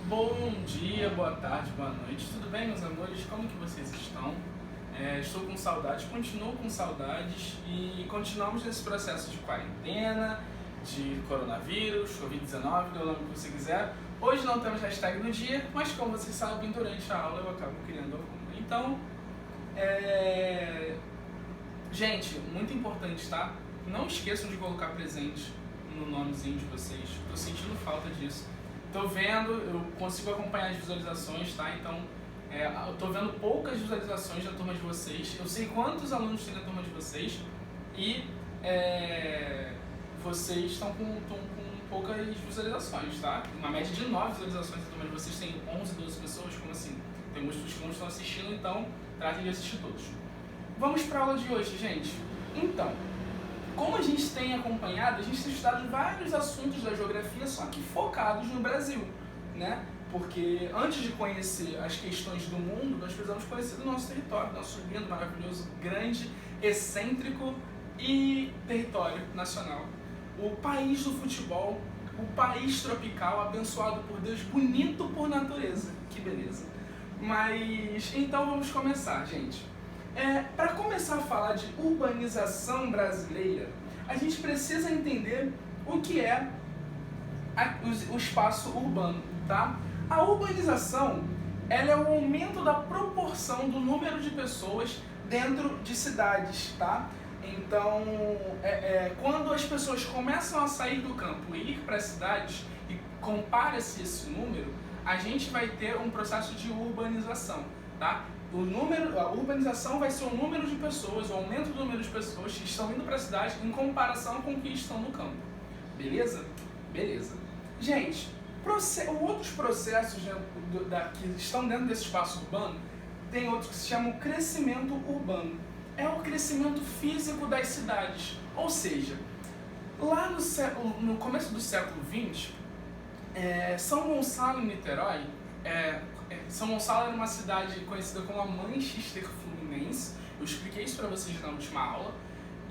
Bom dia, boa tarde, boa noite. Tudo bem, meus amores? Como que vocês estão? Estou com saudades, continuo com saudades e continuamos nesse processo de quarentena, de coronavírus, Covid-19, dê o nome que você quiser. Hoje não temos hashtag no dia, mas como vocês sabem, durante a aula eu acabo criando alguma. Então, gente, muito importante, tá? Não esqueçam de colocar presente no nomezinho de vocês. Estou sentindo falta disso. Tô vendo, eu consigo acompanhar as visualizações, tá? Então, eu tô vendo poucas visualizações da turma de vocês. Eu sei quantos alunos tem na turma de vocês e vocês estão com poucas visualizações, tá? Uma média de 9 visualizações na turma de vocês, tem 11, 12 pessoas, como assim? Tem muitos que não estão assistindo, então tratem de assistir todos. Vamos para a aula de hoje, gente. Então, como a gente tem acompanhado, a gente tem estudado vários assuntos da geografia, só que focados no Brasil, né? Porque antes de conhecer as questões do mundo, nós precisamos conhecer do nosso território, nosso lindo, maravilhoso, grande, excêntrico e território nacional. O país do futebol, o país tropical, abençoado por Deus, bonito por natureza. Que beleza. Mas, então vamos começar, gente. Para começar a falar de urbanização brasileira, a gente precisa entender o que é o espaço urbano, tá? A urbanização, ela é o aumento da proporção do número de pessoas dentro de cidades, tá? Então, quando as pessoas começam a sair do campo e ir para as cidades e compara-se esse número, a gente vai ter um processo de urbanização, tá? A urbanização vai ser o número de pessoas, o aumento do número de pessoas que estão indo para a cidade em comparação com o que estão no campo. Beleza? Beleza. Gente, outros processos que estão dentro desse espaço urbano, tem outros que se chamam crescimento urbano. É o crescimento físico das cidades. Ou seja, lá no começo do século XX, São Gonçalo e Niterói, São Gonçalo era uma cidade conhecida como a Manchester Fluminense. Eu expliquei isso para vocês na última aula.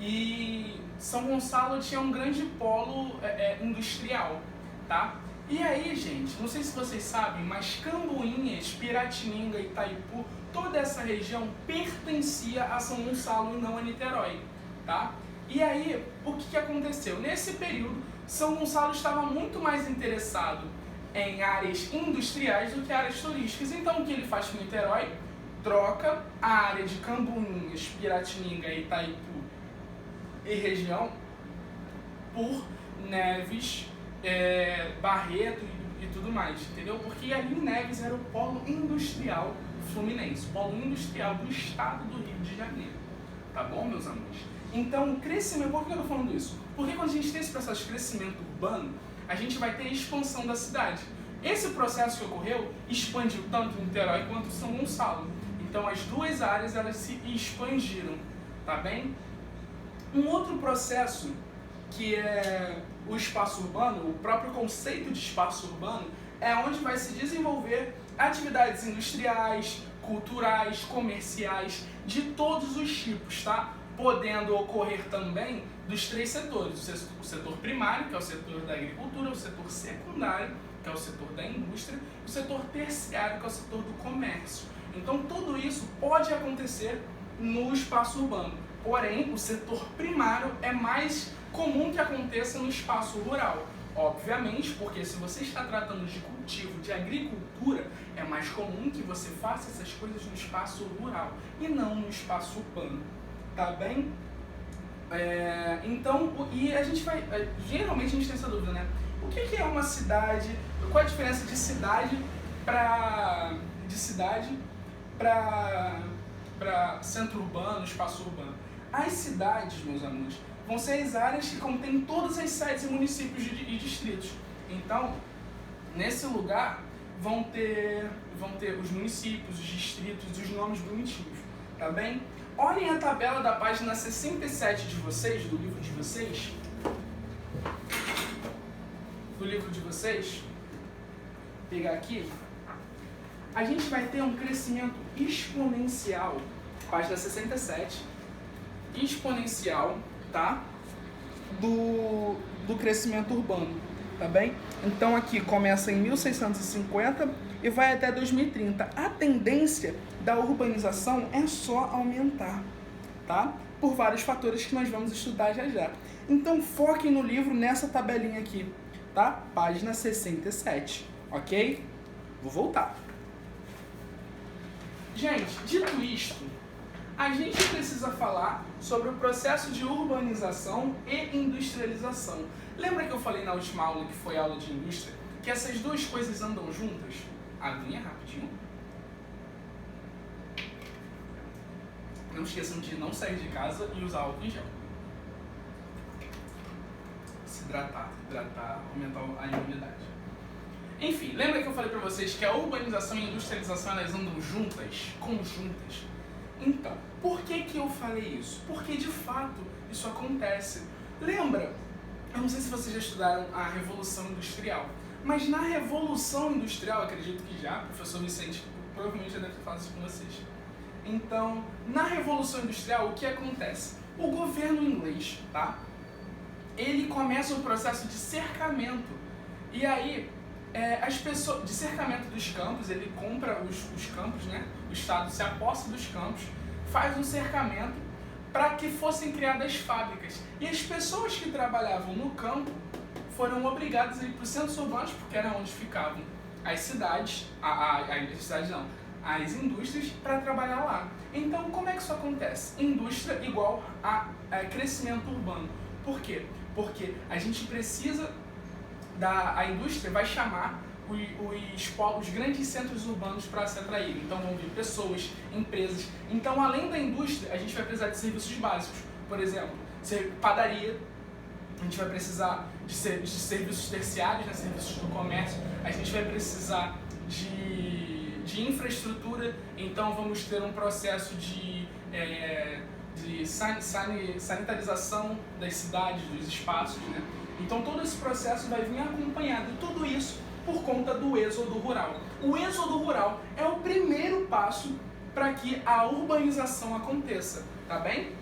E São Gonçalo tinha um grande polo industrial, tá? E aí, gente, não sei se vocês sabem, mas Cambuinhas, Piratininga, Itaipu, toda essa região pertencia a São Gonçalo e não a Niterói, tá? E aí, o que aconteceu? Nesse período, São Gonçalo estava muito mais interessado em áreas industriais do que áreas turísticas. Então, o que ele faz com Niterói? Troca a área de Cambuinhas, Piratininga, Itaipu e região por Neves, Barreto e tudo mais, entendeu? Porque ali em Neves era o polo industrial fluminense, o polo industrial do estado do Rio de Janeiro. Tá bom, meus amigos? Então, o crescimento... Por que eu tô falando isso? Porque quando a gente tem esse processo de crescimento urbano, a gente vai ter a expansão da cidade. Esse processo que ocorreu expandiu tanto Niterói quanto São Gonçalo. Então, as duas áreas elas se expandiram, tá bem? Um outro processo que é o espaço urbano, o próprio conceito de espaço urbano, é onde vai se desenvolver atividades industriais, culturais, comerciais, de todos os tipos, tá? Podendo ocorrer também dos três setores, o setor primário, que é o setor da agricultura, o setor secundário, que é o setor da indústria, e o setor terciário, que é o setor do comércio. Então, tudo isso pode acontecer no espaço urbano. Porém, o setor primário é mais comum que aconteça no espaço rural. Obviamente, porque se você está tratando de cultivo, de agricultura, é mais comum que você faça essas coisas no espaço rural e não no espaço urbano. Tá bem? Então, e a gente vai... Geralmente a gente tem essa dúvida, né? O que é uma cidade? Qual a diferença de cidade para centro urbano, espaço urbano? As cidades, meus amigos, vão ser as áreas que contêm todas as sedes e municípios e distritos. Então, nesse lugar vão ter os municípios, os distritos e os nomes bonitinhos, tá bem? Olhem a tabela da página 67 de vocês, do livro de vocês. Pegar aqui. A gente vai ter um crescimento exponencial, página 67, exponencial, tá? Do crescimento urbano. tá bem? Então aqui começa em 1650 e vai até 2030. A tendência da urbanização é só aumentar, tá? Por vários fatores que nós vamos estudar já já. Então foquem no livro nessa tabelinha aqui, tá? Página 67, ok? Vou voltar. Gente, dito isto, a gente precisa falar sobre o processo de urbanização e industrialização. Lembra que eu falei na última aula, que foi a aula de indústria, que essas duas coisas andam juntas? Aguinha rapidinho. Não esqueçam de não sair de casa e usar álcool em gel. Se hidratar, aumentar a imunidade. Enfim, lembra que eu falei pra vocês que a urbanização e a industrialização elas andam juntas, conjuntas? Então, por que eu falei isso? Porque de fato isso acontece. Lembra? Eu não sei se vocês já estudaram a Revolução Industrial, mas na Revolução Industrial, acredito que já, o professor Vicente provavelmente já deve ter falado isso com vocês. Então, na Revolução Industrial, o que acontece? O governo inglês, tá? Ele começa um processo de cercamento. E aí, as pessoas, de cercamento dos campos, ele compra os campos, né? O Estado se aposta dos campos, faz um cercamento para que fossem criadas fábricas. E as pessoas que trabalhavam no campo foram obrigadas a ir para os centros urbanos, porque era onde ficavam as cidades, as indústrias, para trabalhar lá. Então, como é que isso acontece? Indústria igual a crescimento urbano. Por quê? Porque a gente precisa a indústria vai chamar os grandes centros urbanos para se atrair. Então vão vir pessoas, empresas. Então, além da indústria, a gente vai precisar de serviços básicos. Por exemplo, padaria, a gente vai precisar de serviços terciários, né, serviços do comércio. A gente vai precisar de infraestrutura. Então vamos ter um processo de sanitarização das cidades, dos espaços, né? Então todo esse processo vai vir acompanhado, tudo isso por conta do êxodo rural. O êxodo rural é o primeiro passo para que a urbanização aconteça, tá bem?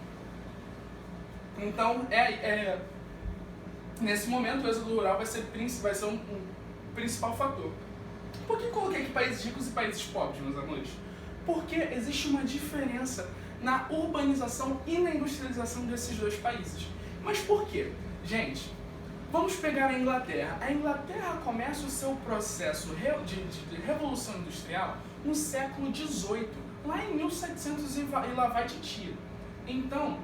Então, nesse momento o êxodo rural vai ser um principal fator. Por que coloquei aqui países ricos e países pobres, meus amores? Porque existe uma diferença na urbanização e na industrialização desses dois países. Mas por quê? Gente, vamos pegar a Inglaterra. A Inglaterra começa o seu processo de revolução industrial no século XVIII, lá em 1700 e lá vai de tiro. Então,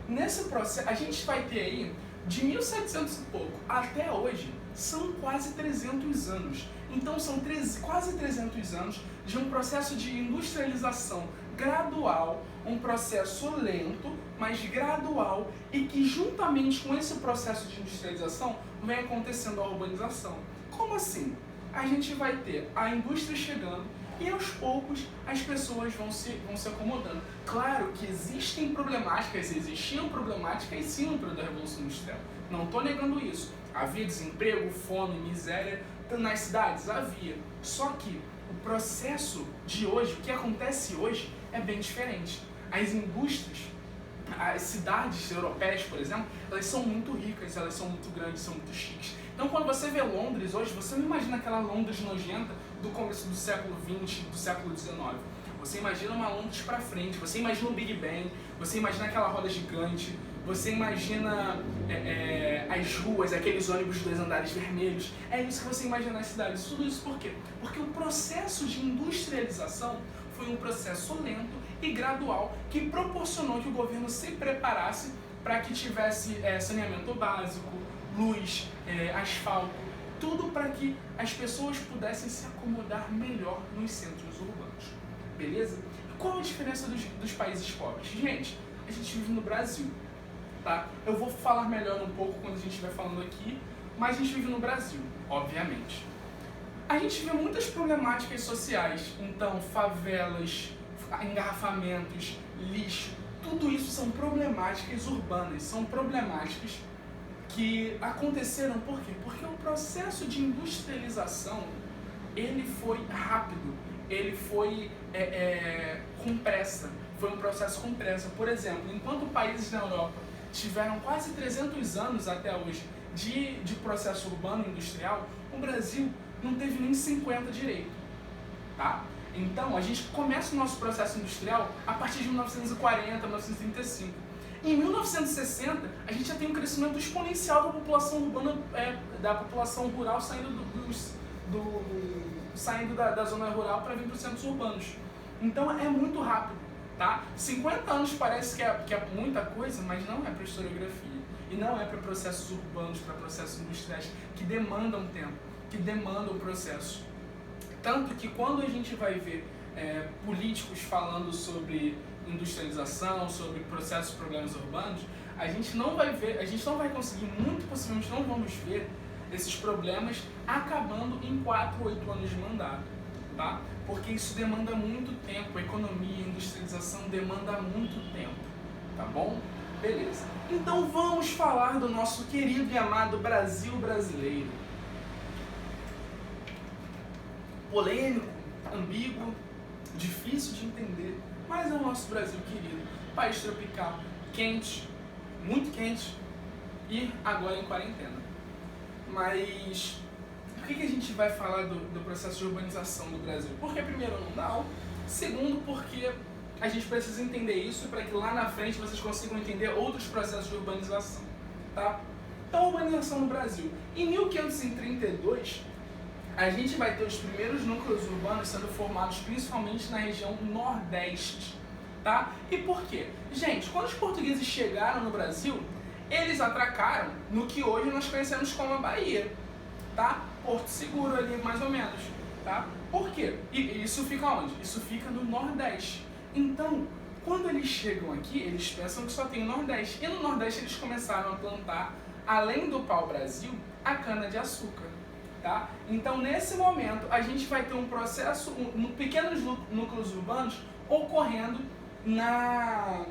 nesse processo, a gente vai ter aí, de 1700 e pouco até hoje, são quase 300 anos. Então, são quase 300 anos de um processo de industrialização gradual, um processo lento, mas gradual, e que juntamente com esse processo de industrialização vem acontecendo a urbanização. Como assim? A gente vai ter a indústria chegando e aos poucos as pessoas vão se acomodando. Claro que existiam problemáticas sim no período da Revolução Industrial. Não estou negando isso. Havia desemprego, fome, miséria nas cidades? Havia. Só que o processo de hoje, o que acontece hoje, é bem diferente. As indústrias, as cidades europeias, por exemplo, elas são muito ricas, elas são muito grandes, são muito chiques. Então, quando você vê Londres hoje, você não imagina aquela Londres nojenta do começo do século XX, do século XIX. Você imagina uma Londres para frente, você imagina o Big Ben, você imagina aquela roda gigante, você imagina as ruas, aqueles ônibus de 2 andares vermelhos. É isso que você imagina nas cidades. Tudo isso por quê? Porque o processo de industrialização foi um processo lento e gradual que proporcionou que o governo se preparasse para que tivesse saneamento básico, luz, asfalto, tudo para que as pessoas pudessem se acomodar melhor nos centros urbanos. Beleza? E qual a diferença dos países pobres? Gente, a gente vive no Brasil, tá? Eu vou falar melhor um pouco quando a gente estiver falando aqui, mas a gente vive no Brasil, obviamente. A gente vê muitas problemáticas sociais, então favelas, engarrafamentos, lixo, tudo isso são problemáticas urbanas, são problemáticas que aconteceram por quê? Porque o processo de industrialização, ele foi rápido, ele foi com pressa, foi um processo com pressa. Por exemplo, enquanto países na Europa tiveram quase 300 anos até hoje de processo urbano e industrial, o Brasil não teve nem 50 direito, tá? Então, a gente começa o nosso processo industrial a partir de 1940, 1935. Em 1960, a gente já tem um crescimento exponencial da população urbana, da população rural saindo da zona rural para vir para os centros urbanos. Então, é muito rápido, tá? 50 anos parece que é muita coisa, mas não é para historiografia. E não é para processos urbanos, para processos industriais que demandam tempo, que demandam processo. Tanto que quando a gente vai ver políticos falando sobre industrialização, sobre processos e problemas urbanos, a gente não vai conseguir, muito possivelmente não vamos ver esses problemas acabando em 4 ou 8 anos de mandato, tá? Porque isso demanda muito tempo, a economia, a industrialização demanda muito tempo, tá bom? Beleza. Então vamos falar do nosso querido e amado Brasil brasileiro. Polêmico, ambíguo, difícil de entender, mas é o nosso Brasil querido. País tropical, quente, muito quente e agora em quarentena. Mas por que a gente vai falar do processo de urbanização do Brasil? Porque primeiro não dá, segundo porque a gente precisa entender isso para que lá na frente vocês consigam entender outros processos de urbanização, tá? Então, a urbanização no Brasil. Em 1532, a gente vai ter os primeiros núcleos urbanos sendo formados principalmente na região nordeste, tá? E por quê? Gente, quando os portugueses chegaram no Brasil, eles atracaram no que hoje nós conhecemos como a Bahia, tá? Porto Seguro ali, mais ou menos, tá? Por quê? E isso fica onde? Isso fica no Nordeste. Então, quando eles chegam aqui, eles pensam que só tem o Nordeste. E no Nordeste eles começaram a plantar, além do pau-brasil, a cana-de-açúcar. Tá? Então, nesse momento, a gente vai ter um processo, pequenos núcleos urbanos ocorrendo no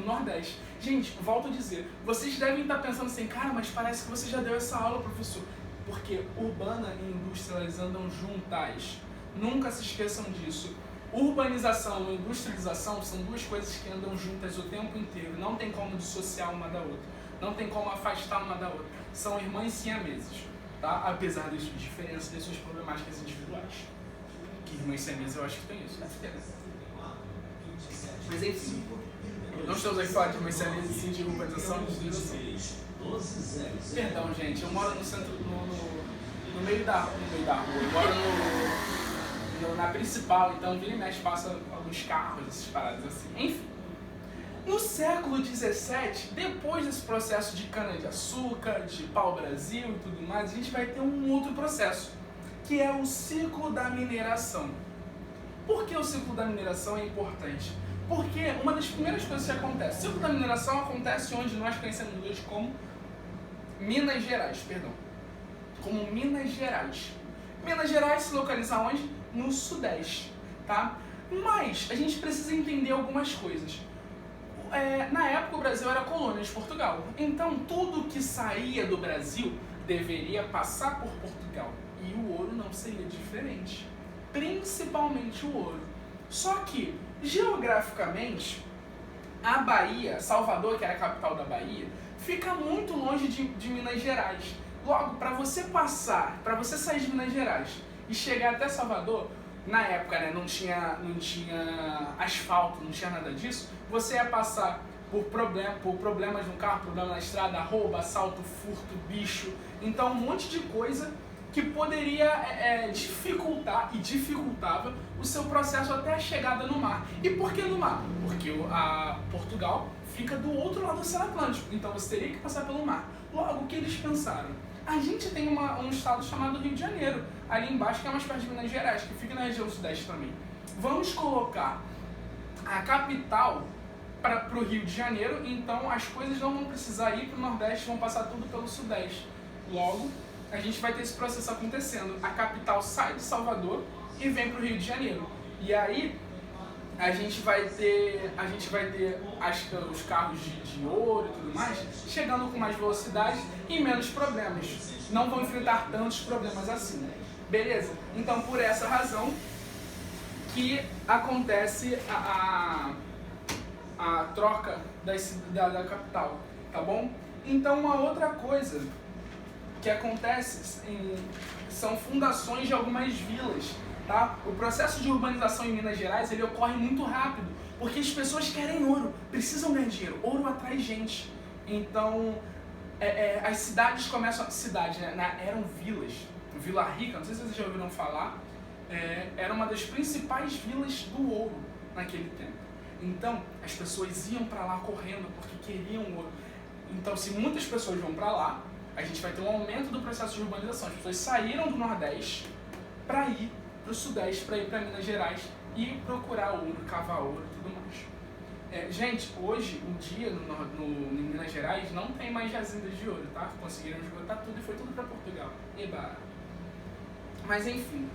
Nordeste. Gente, volto a dizer, vocês devem estar pensando assim, cara, mas parece que você já deu essa aula, professor. Porque urbana e indústria, elas andam juntas. Nunca se esqueçam disso. Urbanização e industrialização são duas coisas que andam juntas o tempo inteiro. Não tem como dissociar uma da outra. Não tem como afastar uma da outra. São irmãs siameses, tá? Apesar das suas diferenças e das suas problemáticas individuais. Que irmãs siameses eu acho que tem isso, né? Mas enfim, não estamos aqui falando de irmãs siameses sim de urbanização e industrialização. Perdão, gente, eu moro no centro, no meio da rua, eu moro na principal, então vira e mexe passa alguns carros, essas paradas assim. Enfim. No século XVII, depois desse processo de cana-de-açúcar, de pau-brasil e tudo mais, a gente vai ter um outro processo, que é o ciclo da mineração. Por que o ciclo da mineração é importante? Porque uma das primeiras coisas que acontece, o ciclo da mineração acontece onde nós conhecemos hoje como Minas Gerais, como Minas Gerais. Minas Gerais se localiza onde? No Sudeste, tá? Mas a gente precisa entender algumas coisas. Na época o Brasil era colônia de Portugal, então tudo que saía do Brasil deveria passar por Portugal, e o ouro não seria diferente, principalmente o ouro. Só que, geograficamente, a Bahia, Salvador, que era a capital da Bahia, fica muito longe de Minas Gerais. Logo, para você sair de Minas Gerais e chegar até Salvador, na época, né, não tinha asfalto, não tinha nada disso, você ia passar por problemas no carro, problema na estrada, roubo, assalto, furto, bicho, então um monte de coisa que poderia dificultar e dificultava o seu processo até a chegada no mar. E por que no mar? Porque Portugal fica do outro lado do Oceano Atlântico, então você teria que passar pelo mar. Logo, o que eles pensaram? A gente tem um estado chamado Rio de Janeiro, ali embaixo, que é mais perto de Minas Gerais, que fica na região sudeste também. Vamos colocar a capital para o Rio de Janeiro, então as coisas não vão precisar ir para o Nordeste, vão passar tudo pelo Sudeste. Logo, a gente vai ter esse processo acontecendo. A capital sai de Salvador e vem para o Rio de Janeiro. E aí, a gente vai ter os carros de ouro e tudo mais, chegando com mais velocidade e menos problemas. Não vão enfrentar tantos problemas assim. Beleza? Então, por essa razão que acontece a troca da capital, tá bom? Então, uma outra coisa que acontece são fundações de algumas vilas, tá? O processo de urbanização em Minas Gerais, ele ocorre muito rápido, porque as pessoas querem ouro, precisam ganhar dinheiro, ouro atrai gente. Então, as cidades começam... Cidades, né? Eram vilas. Vila Rica, não sei se vocês já ouviram falar, era uma das principais vilas do ouro naquele tempo. Então, as pessoas iam para lá correndo porque queriam ouro. Então, se muitas pessoas vão para lá, a gente vai ter um aumento do processo de urbanização. As pessoas saíram do Nordeste para ir para o Sudeste, para ir para Minas Gerais e procurar ouro, cavar ouro e tudo mais. Gente, hoje, em dia, em Minas Gerais, não tem mais jazidas de ouro, tá? Conseguiram esgotar tudo e foi tudo para Portugal. Eba! Mas, enfim,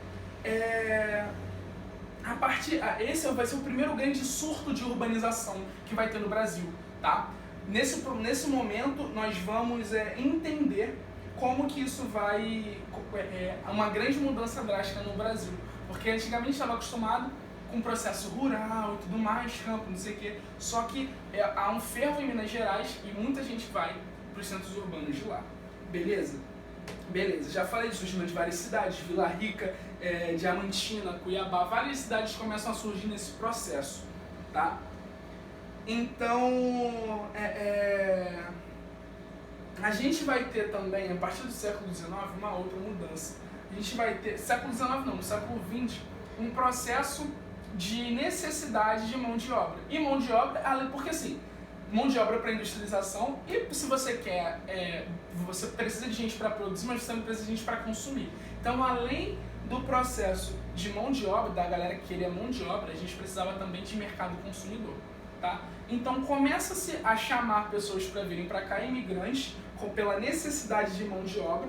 esse vai ser o primeiro grande surto de urbanização que vai ter no Brasil, tá? Nesse momento, nós vamos entender como que isso vai... uma grande mudança drástica no Brasil. Porque antigamente estava acostumado com processo rural e tudo mais, campo, não sei o quê. Só que há um fervo em Minas Gerais e muita gente vai para os centros urbanos de lá. Beleza? Beleza, já falei de surgimento de várias cidades, Vila Rica, Diamantina, Cuiabá, várias cidades começam a surgir nesse processo, tá? Então, a gente vai ter também, a partir do século XIX, uma outra mudança. A gente vai ter, século XIX não, no século XX, um processo de necessidade de mão de obra. E mão de obra, porque assim, mão de obra para industrialização, e se você quer, você precisa de gente para produzir, mas você também precisa de gente para consumir. Então, além do processo de mão de obra, da galera que queria mão de obra, a gente precisava também de mercado consumidor, tá? Então, começa-se a chamar pessoas para virem para cá, imigrantes, pela necessidade de mão de obra,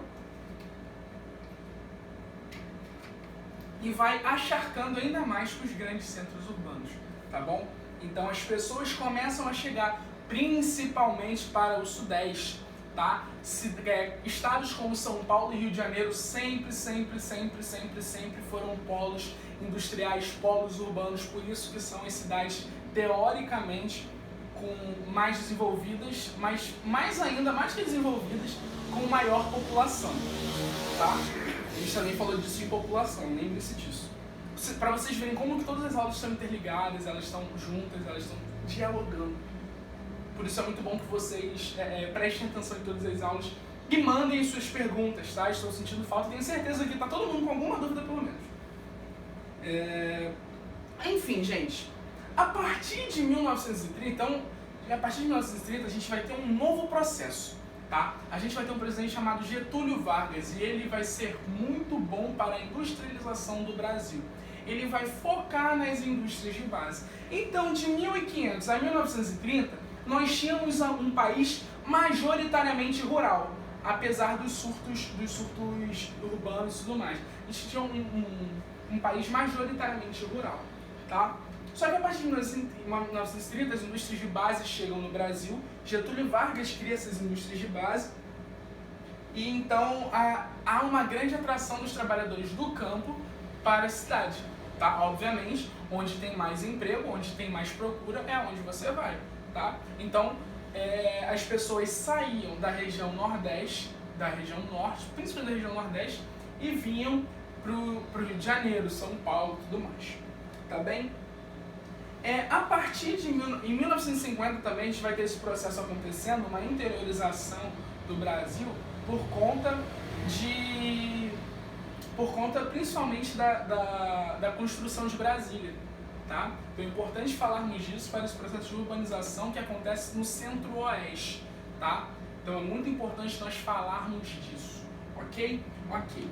e vai acharcando ainda mais com os grandes centros urbanos, tá bom? Então as pessoas começam a chegar principalmente para o Sudeste, tá? Estados como São Paulo e Rio de Janeiro sempre foram polos industriais, polos urbanos, por isso que são as cidades teoricamente mais desenvolvidas, mas mais que desenvolvidas, com maior população, tá? A gente também falou disso em população, lembre-se disso. Para vocês verem como que todas as aulas estão interligadas, elas estão juntas, elas estão dialogando. Por isso é muito bom que vocês prestem atenção em todas as aulas e mandem suas perguntas, tá? Estou sentindo falta, tenho certeza que está todo mundo com alguma dúvida pelo menos. Enfim, gente, a partir de 1930, a gente vai ter um novo processo, tá? A gente vai ter um presidente chamado Getúlio Vargas e ele vai ser muito bom para a industrialização do Brasil. Ele vai focar nas indústrias de base. Então, de 1500 a 1930, nós tínhamos um país majoritariamente rural, apesar dos surtos urbanos e tudo mais. A gente tinha um país majoritariamente rural, tá? Só que a partir de 1930, as indústrias de base chegam no Brasil, Getúlio Vargas cria essas indústrias de base, e então há uma grande atração dos trabalhadores do campo para a cidade, tá? Obviamente, onde tem mais emprego, onde tem mais procura, é onde você vai, tá? Então, as pessoas saíam da região Nordeste, da região Norte, principalmente da região Nordeste, e vinham para o Rio de Janeiro, São Paulo e tudo mais, tá bem? A partir de em 1950 também a gente vai ter esse processo acontecendo, uma interiorização do Brasil por conta principalmente da construção de Brasília, tá? Então é importante falarmos disso para esse processo de urbanização que acontece no centro-oeste, tá? Então é muito importante nós falarmos disso, ok? Ok.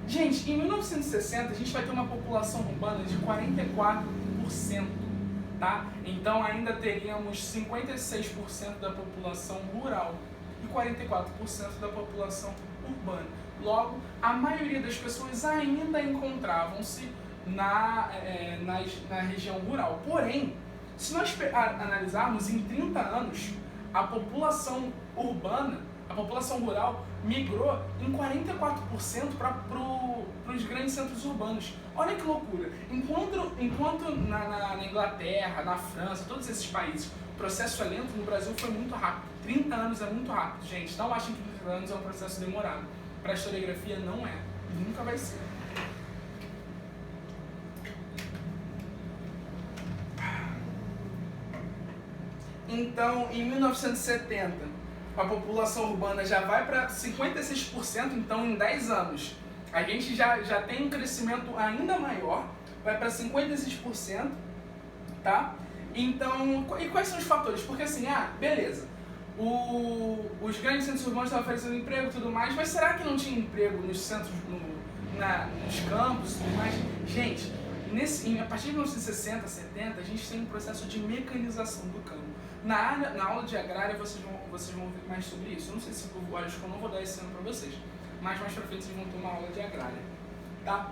Gente, em 1960 a gente vai ter uma população urbana de 44%. Tá? Então ainda teríamos 56% da população rural e 44% da população urbana. Logo, a maioria das pessoas ainda encontravam-se na região rural. Porém, se nós analisarmos em 30 anos, a população rural migrou em 44% para os grandes centros urbanos. Olha que loucura! Enquanto na Inglaterra, na França, todos esses países, o processo é lento, no Brasil foi muito rápido. 30 anos é muito rápido, gente. Não achem que 30 anos é um processo demorado. Para a historiografia não é. E nunca vai ser. Então, em 1970, a população urbana já vai para 56%, então em 10 anos a gente já tem um crescimento ainda maior, vai para 56%, tá? Então, e quais são os fatores? Porque assim, beleza, os grandes centros urbanos estão oferecendo emprego e tudo mais, mas será que não tinha emprego nos centros, nos campos e tudo mais? Gente, a partir de 1960, 70, a gente tem um processo de mecanização do campo. Na aula de agrária vocês vão ouvir mais sobre isso. Eu não sei se eu acho que eu não vou dar esse ano para vocês, mas mais pra frente vocês vão ter uma aula de agrária, tá?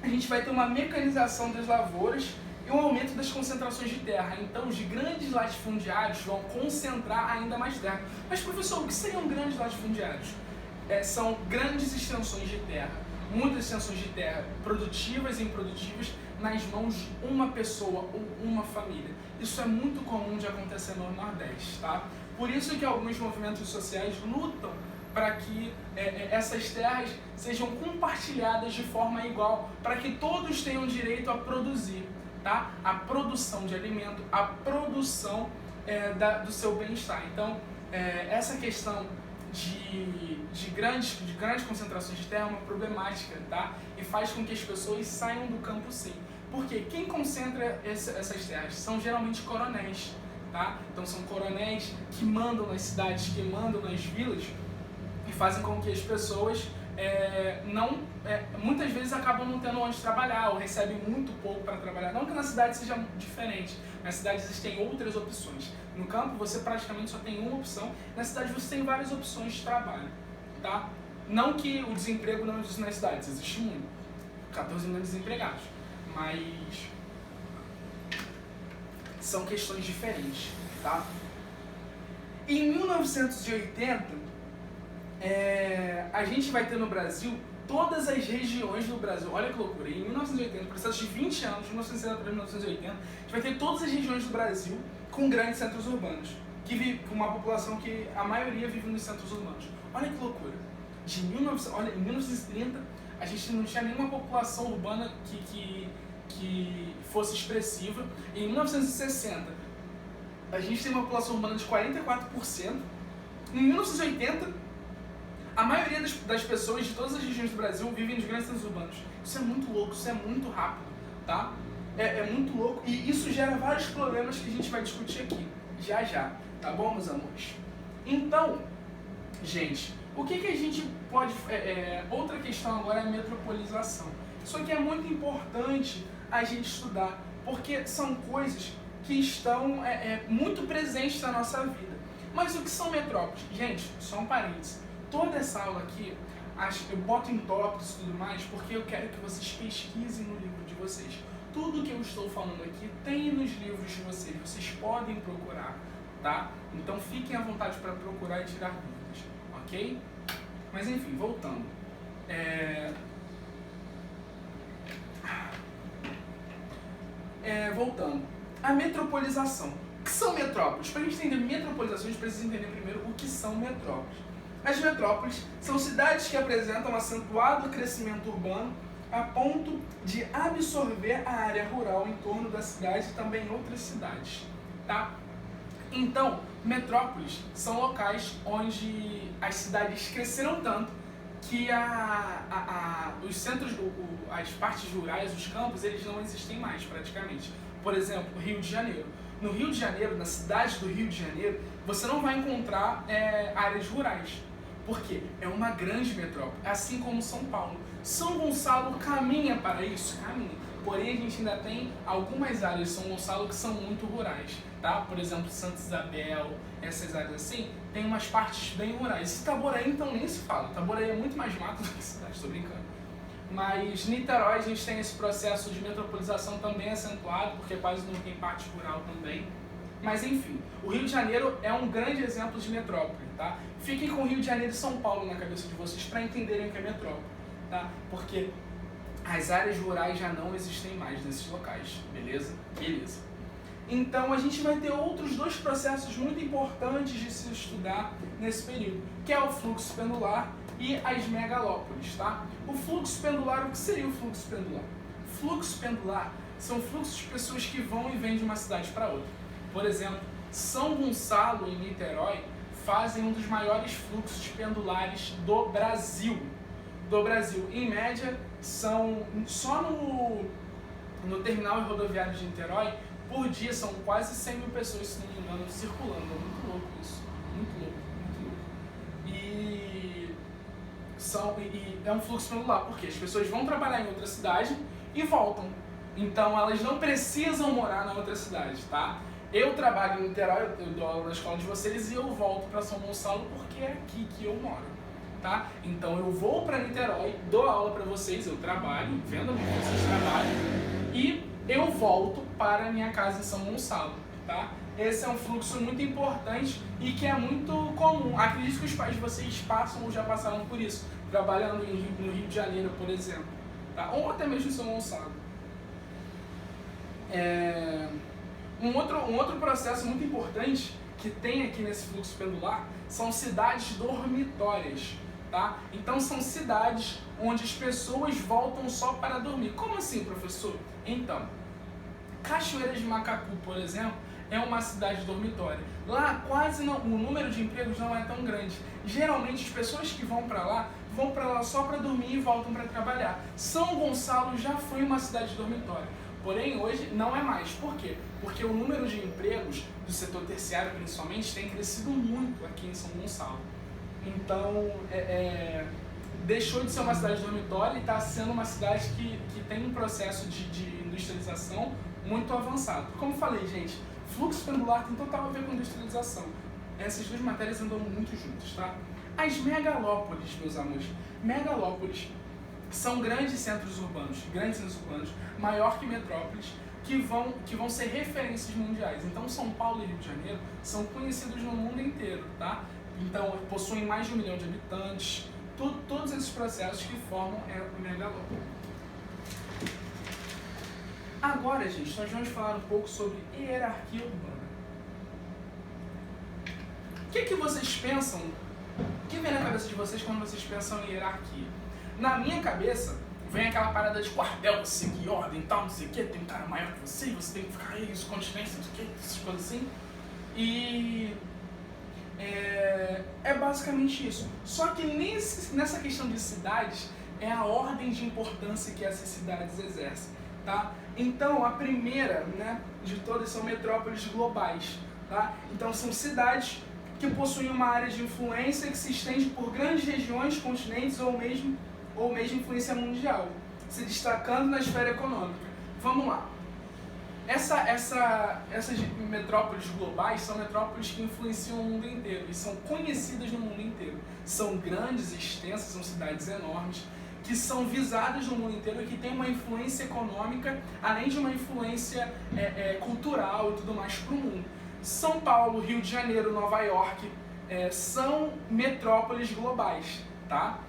A gente vai ter uma mecanização das lavouras e um aumento das concentrações de terra. Então os grandes latifundiários vão concentrar ainda mais terra. Mas professor, o que seriam grandes latifundiários? São grandes extensões de terra, muitas extensões de terra produtivas e improdutivas nas mãos de uma pessoa ou uma família. Isso é muito comum de acontecer no Nordeste, tá? Por isso que alguns movimentos sociais lutam para que essas terras sejam compartilhadas de forma igual, para que todos tenham direito a produzir, tá? A produção de alimento, a produção do seu bem-estar. Então, essa questão de grandes concentrações de terra é uma problemática, tá? E faz com que as pessoas saiam do campo sim. Porque quem concentra essas terras são geralmente coronéis, tá? Então são coronéis que mandam nas cidades, que mandam nas vilas e fazem com que as pessoas muitas vezes acabam não tendo onde trabalhar ou recebem muito pouco para trabalhar. Não que na cidade seja diferente, nas cidades existem outras opções. No campo você praticamente só tem uma opção, na cidade você tem várias opções de trabalho, tá? Não que o desemprego não existe nas cidades, existe muito, 14 milhões de desempregados, mas são questões diferentes, tá? Em 1980, a gente vai ter no Brasil todas as regiões do Brasil. Olha que loucura, em 1980, processo de 20 anos, de 1970 para 1980, a gente vai ter todas as regiões do Brasil com grandes centros urbanos, com uma população que a maioria vive nos centros urbanos. Olha que loucura. Em 1930, a gente não tinha nenhuma população urbana que fosse expressiva. Em 1960, a gente tem uma população urbana de 44%. Em 1980, a maioria das pessoas de todas as regiões do Brasil vivem nos grandes centros urbanos. Isso é muito louco, isso é muito rápido, tá? É muito louco e isso gera vários problemas que a gente vai discutir aqui, já, tá bom, meus amores? Então, gente, o que a gente pode... outra questão agora é a metropolização. Isso aqui é muito importante a gente estudar, porque são coisas que estão muito presentes na nossa vida. Mas o que são metrópoles? Gente, só um parênteses. Toda essa aula aqui, eu boto em tópicos e tudo mais, porque eu quero que vocês pesquisem no livro de vocês. Tudo que eu estou falando aqui tem nos livros de vocês podem procurar, tá? Então fiquem à vontade para procurar e tirar dúvidas, ok? Mas enfim, voltando. Voltando. A metropolização. O que são metrópoles? Para a gente entender metropolização, a gente precisa entender primeiro o que são metrópoles. As metrópoles são cidades que apresentam um acentuado crescimento urbano a ponto de absorver a área rural em torno da cidade e também outras cidades, tá? Então, metrópoles são locais onde as cidades cresceram tanto que os centros, as partes rurais, os campos, eles não existem mais praticamente. Por exemplo, Rio de Janeiro. No Rio de Janeiro, na cidade do Rio de Janeiro, você não vai encontrar áreas rurais. Por quê? É uma grande metrópole, assim como São Paulo. São Gonçalo caminha para isso? Caminha. Porém, a gente ainda tem algumas áreas de São Gonçalo que são muito rurais, tá? Por exemplo, Santa Isabel, essas áreas assim, tem umas partes bem rurais. Itaboraí, então, nem se fala. Itaboraí é muito mais mato do que cidade, estou brincando. Mas Niterói, a gente tem esse processo de metropolização também acentuado, porque quase não tem parte rural também. Mas enfim, o Rio de Janeiro é um grande exemplo de metrópole, tá? Fiquem com o Rio de Janeiro e São Paulo na cabeça de vocês para entenderem o que é metrópole, tá? Porque as áreas rurais já não existem mais nesses locais, beleza? Beleza. Então a gente vai ter outros dois processos muito importantes de se estudar nesse período, que é o fluxo pendular e as megalópolis, tá? O fluxo pendular, o que seria o fluxo pendular? Fluxo pendular são fluxos de pessoas que vão e vêm de uma cidade para outra. Por exemplo, São Gonçalo e Niterói fazem um dos maiores fluxos pendulares do Brasil. Em média, são só no terminal rodoviário de Niterói, por dia são quase 100 mil pessoas, se não me engano, circulando. É muito louco isso. Muito louco. E é um fluxo pendular, porque as pessoas vão trabalhar em outra cidade e voltam. Então elas não precisam morar na outra cidade, tá? Eu trabalho em Niterói, eu dou aula na escola de vocês e eu volto para São Gonçalo porque é aqui que eu moro, tá? Então eu vou para Niterói, dou aula para vocês, eu trabalho, vendo que vocês trabalham e eu volto para a minha casa em São Gonçalo, tá? Esse é um fluxo muito importante e que é muito comum. Acredito que os pais de vocês passam ou já passaram por isso, trabalhando no Rio de Janeiro, por exemplo, tá? Ou até mesmo em São Gonçalo. Um outro processo muito importante que tem aqui nesse fluxo pendular são cidades dormitórias, tá? Então são cidades onde as pessoas voltam só para dormir. Como assim, professor? Então, Cachoeira de Macacu, por exemplo, é uma cidade dormitória. Lá quase não, o número de empregos não é tão grande. Geralmente as pessoas que vão para lá só para dormir e voltam para trabalhar. São Gonçalo já foi uma cidade dormitória. Porém, hoje não é mais. Por quê? Porque o número de empregos do setor terciário, principalmente, tem crescido muito aqui em São Gonçalo. Então, deixou de ser uma cidade dormitória e está sendo uma cidade que tem um processo de industrialização muito avançado. Como falei, gente, fluxo pendular tem total a ver com industrialização. Essas duas matérias andam muito juntas, tá? As megalópolis, meus amores. Megalópolis são grandes centros urbanos, maior que metrópoles, que vão ser referências mundiais. Então São Paulo e Rio de Janeiro são conhecidos no mundo inteiro, tá? Então possuem mais de 1 milhão de habitantes, todos esses processos que formam a megalópole. Agora, gente, nós vamos falar um pouco sobre hierarquia urbana. O que vocês pensam? O que vem na cabeça de vocês quando vocês pensam em hierarquia? Na minha cabeça, vem aquela parada de quartel, você seguir ordem e tal, não sei o que, tem um cara maior que você tem que ficar aí, isso, continência, não sei o que, essas coisas assim. E é basicamente isso. Só que nessa questão de cidades, é a ordem de importância que essas cidades exercem, tá? Então, a primeira, né, de todas são metrópoles globais, tá? Então, são cidades que possuem uma área de influência que se estende por grandes regiões, continentes ou mesmo influência mundial, se destacando na esfera econômica. Vamos lá. Essas metrópoles globais são metrópoles que influenciam o mundo inteiro e são conhecidas no mundo inteiro. São grandes, extensas, são cidades enormes, que são visadas no mundo inteiro e que têm uma influência econômica, além de uma influência cultural e tudo mais para o mundo. São Paulo, Rio de Janeiro, Nova York são metrópoles globais, tá?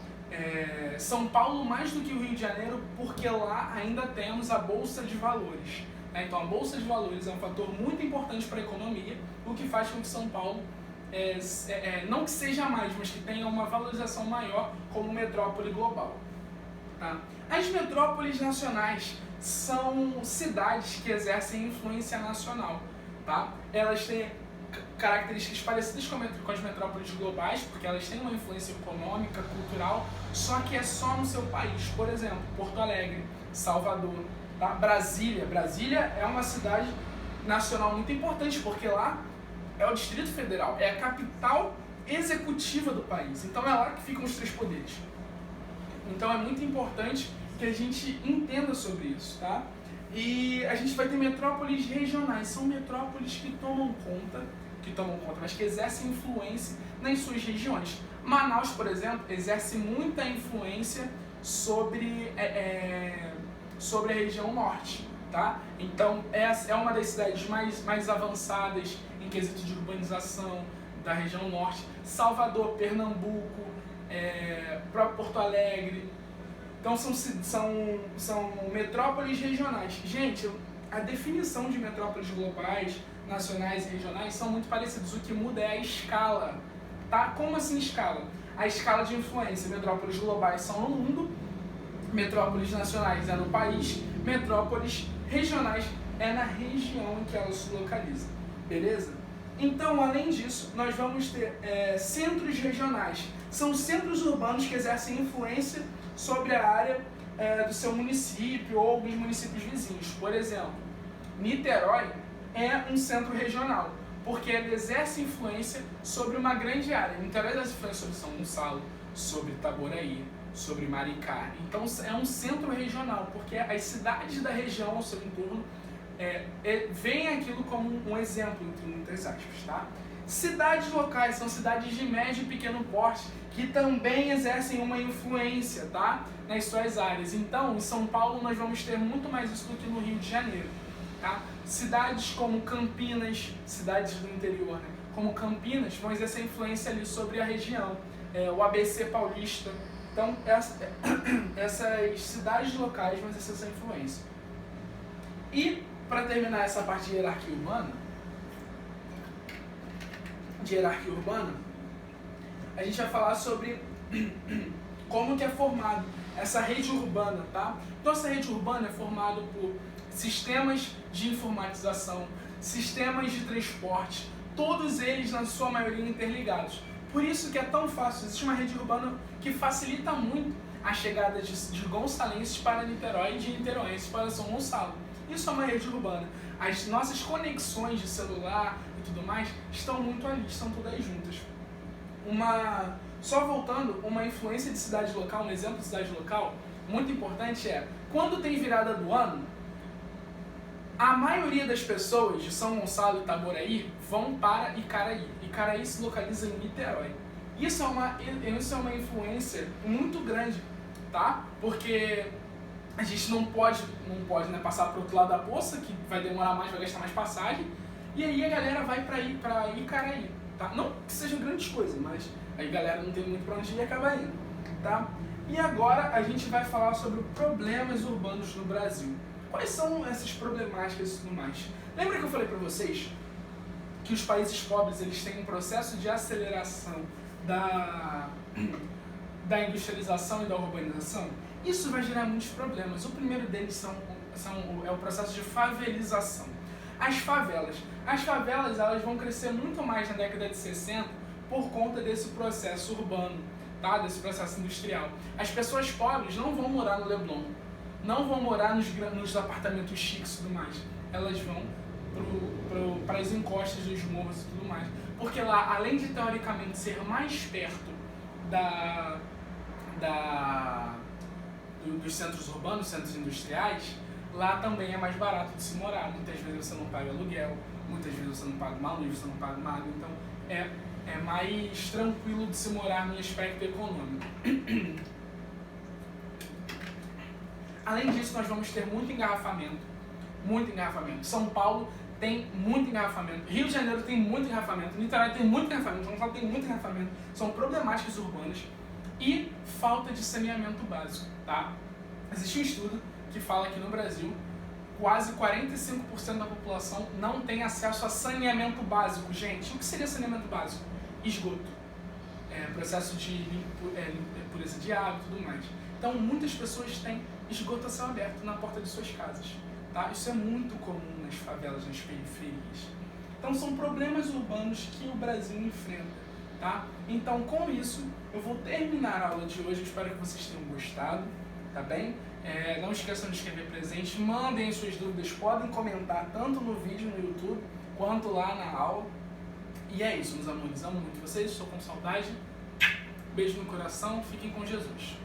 São Paulo mais do que o Rio de Janeiro, porque lá ainda temos a Bolsa de Valores. Então a Bolsa de Valores é um fator muito importante para a economia, o que faz com que São Paulo, não que seja mais, mas que tenha uma valorização maior como metrópole global. Tá? As metrópoles nacionais são cidades que exercem influência nacional. Tá? Elas têm características parecidas com as metrópoles globais, porque elas têm uma influência econômica, cultural, só que é só no seu país. Por exemplo, Porto Alegre, Salvador, tá? Brasília é uma cidade nacional muito importante, porque lá é o Distrito Federal, é a capital executiva do país. Então é lá que ficam os 3 poderes. Então é muito importante que a gente entenda sobre isso, tá? E a gente vai ter metrópoles regionais, são metrópoles que tomam conta, mas que exercem influência nas suas regiões. Manaus, por exemplo, exerce muita influência sobre a região norte, tá? Então é uma das cidades mais avançadas em quesito de urbanização da região norte. Salvador, Pernambuco, próprio Porto Alegre. Então são metrópoles regionais. Gente, a definição de metrópoles globais, nacionais e regionais são muito parecidos. O que muda é a escala, tá? Como assim escala? A escala de influência. Metrópoles globais são no mundo, metrópoles nacionais é no país, metrópoles regionais é na região em que ela se localiza, beleza? Então, além disso, nós vamos ter centros regionais. São centros urbanos que exercem influência sobre a área do seu município ou alguns municípios vizinhos. Por exemplo, Niterói é um centro regional, porque ele exerce influência sobre uma grande área. Niterói exerce influência sobre São Gonçalo, sobre Itaboraí, sobre Maricá. Então é um centro regional, porque as cidades da região ao seu entorno veem aquilo como um exemplo, entre muitas aspas, tá? Cidades locais são cidades de médio e pequeno porte, que também exercem uma influência, tá? Nas suas áreas. Então, em São Paulo, nós vamos ter muito mais isso do que no Rio de Janeiro, tá? Cidades como Campinas, cidades do interior, né? Como Campinas, vão exercer influência ali sobre a região. O ABC paulista. Então, essas cidades locais vão exercer essa influência. E, para terminar essa parte de hierarquia urbana, a gente vai falar sobre como que é formado essa rede urbana, tá? Então, essa rede urbana é formada por sistemas de informatização, sistemas de transporte, todos eles, na sua maioria, interligados. Por isso que é tão fácil, existe uma rede urbana que facilita muito a chegada de gonçalenses para Niterói e de niteroenses para São Gonçalo. Isso é uma rede urbana. As nossas conexões de celular e tudo mais estão muito ali, estão todas juntas. Só voltando, uma influência de cidade local, um exemplo de cidade local, muito importante quando tem virada do ano, a maioria das pessoas de São Gonçalo e Itaboraí vão para Icaraí. Icaraí se localiza em Niterói. Isso é uma influência muito grande, tá? Porque a gente não pode né, passar para o outro lado da poça, que vai demorar mais, vai gastar mais passagem, e aí a galera vai para Icaraí, tá? Não que sejam grandes coisas, mas aí a galera não tem muito para onde ir e acaba indo, tá? E agora a gente vai falar sobre problemas urbanos no Brasil. Quais são essas problemáticas e tudo mais? Lembra que eu falei para vocês que os países pobres eles têm um processo de aceleração da industrialização e da urbanização? Isso vai gerar muitos problemas. O primeiro deles é o processo de favelização. As favelas elas vão crescer muito mais na década de 60 por conta desse processo urbano, tá? Desse processo industrial. As pessoas pobres não vão morar no Leblon, não vão morar nos apartamentos chiques e tudo mais. Elas vão para as encostas dos morros e tudo mais. Porque lá, além de teoricamente ser mais perto dos centros urbanos, centros industriais, lá também é mais barato de se morar. Muitas vezes você não paga aluguel, muitas vezes você não paga uma luz, você não paga uma água. Então é mais tranquilo de se morar no aspecto econômico. Além disso, nós vamos ter muito engarrafamento. São Paulo tem muito engarrafamento. Rio de Janeiro tem muito engarrafamento. Niterói tem muito engarrafamento. São Paulo tem muito engarrafamento. São problemáticas urbanas e falta de saneamento básico, tá? Existe um estudo que fala que no Brasil quase 45% da população não tem acesso a saneamento básico. Gente, o que seria saneamento básico? Esgoto, processo de pureza de água e tudo mais. Então, muitas pessoas têm esgoto a céu aberto na porta de suas casas, tá? Isso é muito comum nas favelas, nas periferias. Então, são problemas urbanos que o Brasil enfrenta, tá? Então, com isso, eu vou terminar a aula de hoje. Eu espero que vocês tenham gostado, tá bem? Não esqueçam de escrever presente, mandem suas dúvidas, podem comentar tanto no vídeo no YouTube, quanto lá na aula. E é isso, meus amores, amo muito vocês, estou com saudade. Beijo no coração, fiquem com Jesus.